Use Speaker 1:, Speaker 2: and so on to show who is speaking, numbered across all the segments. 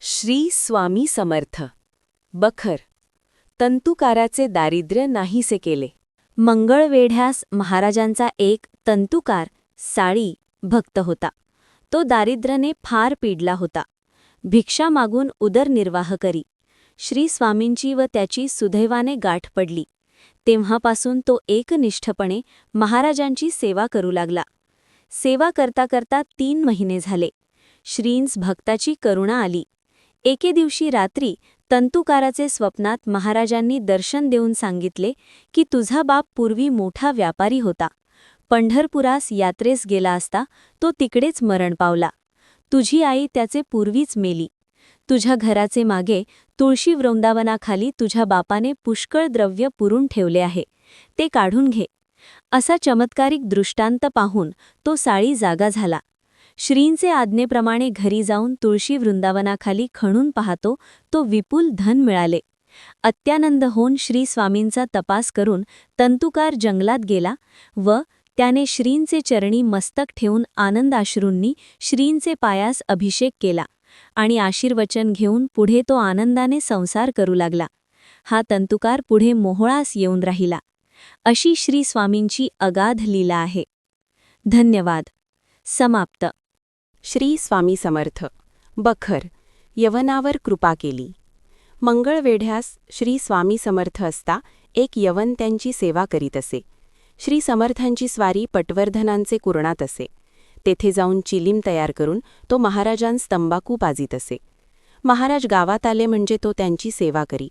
Speaker 1: श्री स्वामी समर्थ. बखर. तंतुकाराचे दारिद्र्य नाहीसे केले.
Speaker 2: मंगळवेढ्यास महाराजांचा एक तंतुकार साळी भक्त होता. तो दारिद्र्याने फार पीडला होता. भिक्षा मागून उदरनिर्वाह करी. श्री स्वामींची व त्याची सुदैवाने गाठ पडली. तेव्हापासून तो एकनिष्ठपणे महाराजांची सेवा करू लागला. सेवा करता करता 3 महिने झाले. श्रींस भक्ताची करुणा आली. एके दिवशी रात्री तंतुकाराचे स्वप्नात महाराजांनी दर्शन देऊन सांगितले की तुझा बाप पूर्वी मोठा व्यापारी होता. पंढरपुरास यात्रेस गेला असता तो तिकडेच मरण पावला. तुझी आई त्याचे पूर्वीच मेली. तुझ्या घराचे मागे तुळशी वृंदावनाखाली तुझ्या बापाने पुष्कळ द्रव्य पुरून ठेवले आहे, ते काढून घे. असा चमत्कारिक दृष्टांत पाहून तो साळी जागा झाला. श्रींचे आज्ञेप्रमाणे घरी जाऊन तुळशी वृंदावनाखाली खणून पाहतो तो विपुल धन मिळाले. अत्यानंद होऊन श्री स्वामींचा तपास करून तंतुकार जंगलात गेला व त्याने श्रींचे चरणी मस्तक ठेवून आनंदाश्रूंनी श्रींचे पायास अभिषेक केला आणि आशीर्वचन घेऊन पुढे तो आनंदाने संसार करू लागला. हा तंतुकार पुढे मोहोळास येऊन राहिला. अशी श्री स्वामींची अगाध लीला आहे. धन्यवाद. समाप्त.
Speaker 1: श्री स्वामी समर्थ. बखर. यवनावर कृपा केली. मंगळवेढ्यास श्री स्वामी समर्थ असता एक यवन त्यांची सेवा करीत असे. श्री समर्थांची स्वारी पटवर्धनांचे कुरणात असे. तेथे जाऊन चिलीम तयार करून तो महाराजांस तंबाखू पाजीत असे. महाराज गावात आले म्हणजे तो त्यांची सेवा करी.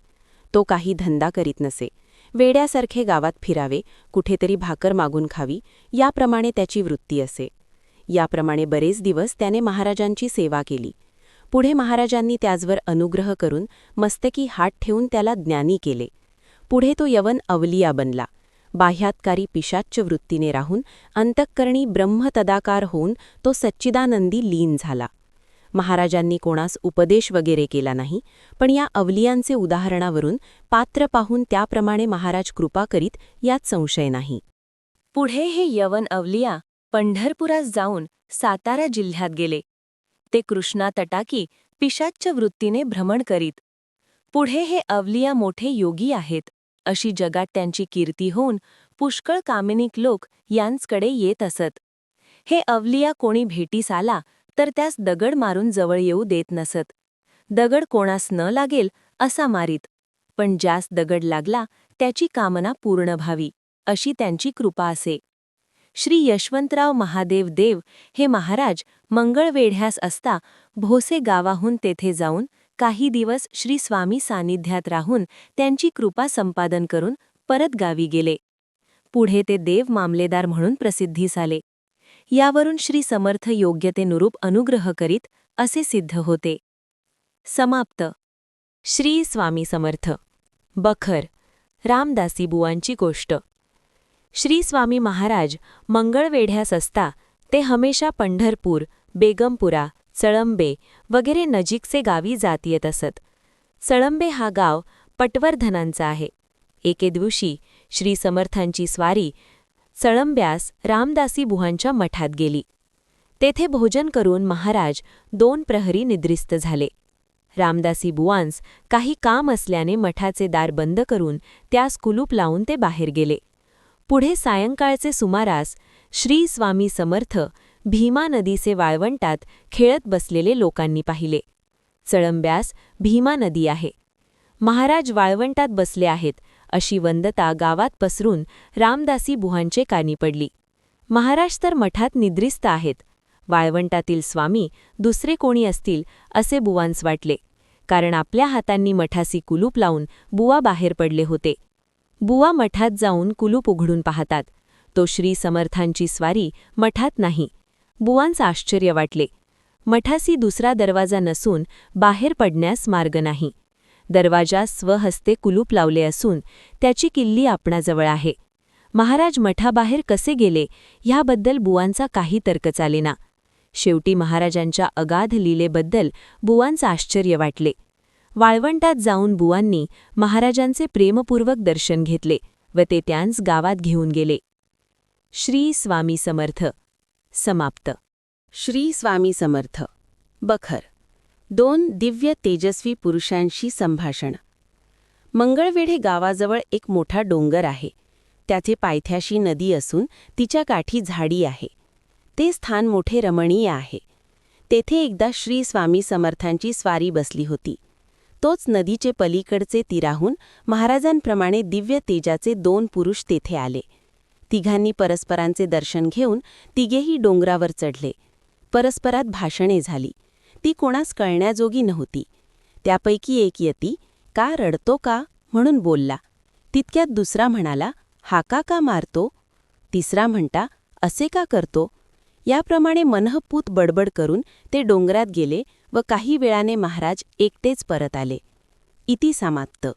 Speaker 1: तो काही धंदा करीत नसे. वेड्यासारखे गावात फिरावे, कुठेतरी भाकर मागून खावी, याप्रमाणे त्याची वृत्ती असे. याप्रमाणे बरेच दिवस त्याने महाराजांची सेवा केली. पुढे महाराजांनी त्याचवर अनुग्रह करून मस्तकी हात ठेवून त्याला ज्ञानी केले. पुढे तो यवन अवलिया बनला. बाह्यात्कारी पिशाच्च वृत्तीने राहून अंतःकरणी ब्रह्मतदाकार होऊन तो सच्चिदानंदी लीन झाला. महाराजांनी कोणास उपदेश वगैरे केला नाही, पण या अवलियांचे उदाहरणावरून पात्र पाहून त्याप्रमाणे महाराज कृपा करीत यात संशय नाही.
Speaker 2: पुढे हे यवन अवलिया पंढरपुरास जाऊन सातारा जिल्ह्यात गेले. ते कृष्णा तटाकी पिशाच्च वृत्तीने भ्रमण करीत. पुढे हे अवलिया मोठे योगी आहेत अशी जगात त्यांची कीर्ती होऊन पुष्कळ कामिनिक लोक यांचकडे येत असत. हे अवलिया कोणी भेटीस आला तर त्यास दगड मारून जवळ येऊ देत नसत. दगड कोणास न लागेल असा मारीत, पण ज्यास दगड लागला त्याची कामना पूर्ण व्हावी अशी त्यांची कृपा असे. श्री यशवंतराव महादेव देव हे महाराज मंगळवेढ्यास असता भोसे गावाहून तेथे जाऊन काही दिवस श्री स्वामी सानिध्यात राहून त्यांची कृपा संपादन करून परत गावी गेले. पुढे ते देव मामलेदार म्हणून प्रसिद्धीस आले. यावरून श्री समर्थ योग्यतेनुरूप अनुग्रह करीत असे सिद्ध होते. समाप्त.
Speaker 1: श्री स्वामी समर्थ. बखर. रामदासी बुवांची गोष्ट. श्री स्वामी महाराज मंगळवेढ्यास असता ते हमेशा पंढरपूर, बेगमपुरा, चळंबे वगैरे नजीकचे गावी जात येत असत. चळंबे हा गाव पटवर्धनांचा आहे. एके दिवशी श्री समर्थांची स्वारी चळंब्यास रामदासी बुवांच्या मठात गेली. तेथे भोजन करून महाराज 2 प्रहरी निद्रिस्त झाले. रामदासी बुवांस काही काम असल्याने मठाचे दार बंद करून त्यास कुलूप लावून ते बाहेर गेले. पुढे सायंकाळचे सुमारास श्री स्वामी समर्थ भीमा नदीचे वाळवंटात खेळत बसलेले लोकांनी पाहिले. चळंब्यास भीमा नदी आहे. महाराज वाळवंटात बसले आहेत अशी वंदता गावात पसरून रामदासी बुवांचे कानी पडली. महाराज तर मठात निद्रिस्त आहेत. वाळवंटातील स्वामी दुसरे कोणी असतील असे बुवांस वाटले, कारण आपल्या हातांनी मठासी कुलूप लावून बुवा बाहेर पडले होते. बुवा मठात जाऊन कुलूप उघडून पाहतात. तो श्री समर्थांची स्वारी मठात नाही. बुवांस आश्चर्य वाटले. मठासी दुसरा दरवाजा नसून बाहेर पडण्यास मार्ग नाही. दरवाजास स्वहस्ते कुलूप लावले असून त्याची किल्ली आपणाजवळ आहे. महाराज मठाबाहेर कसे गेले ह्याबद्दल बुवांचा काही तर्क चालेना. शेवटी महाराजांच्या अगाध लीलेबद्दल बुवांचं आश्चर्य वाटले. वाळवंटात जाऊन बुवांनी महाराजांचे प्रेमपूर्वक दर्शन घेतले व ते त्यांस गावात घेऊन गेले. श्री स्वामी समर्थ. समाप्त. श्री स्वामी समर्थ. बखर.
Speaker 3: 2 दिव्य तेजस्वी पुरुषांशी संभाषण. मंगळवेढे गावाजवळ एक मोठा डोंगर आहे. त्याचे पायथ्याशी नदी असून तिच्या काठी झाडी आहे. ते स्थान मोठे रमणीय आहे. तेथे एकदा श्री स्वामी समर्थांची स्वारी बसली होती. तोच नदीचे पलीकडचे तीराहून महाराजांप्रमाणे दिव्य तेजाचे 2 पुरुष तेथे आले. तिघांनी परस्परांचे दर्शन घेऊन तिघेही डोंगरावर चढले. परस्परात भाषणे झाली. ती कोणास कळण्याजोगी नव्हती. त्यापैकी एक यती का रडतो का म्हणून बोलला. तितक्यात दुसरा म्हणाला, हाका का मारतो? तिसरा म्हणता, असे का करतो? याप्रमाणे मनःपूत बडबड करून ते डोंगरात गेले व काही वेळाने महाराज एकटेच परत आले. इति समाप्त.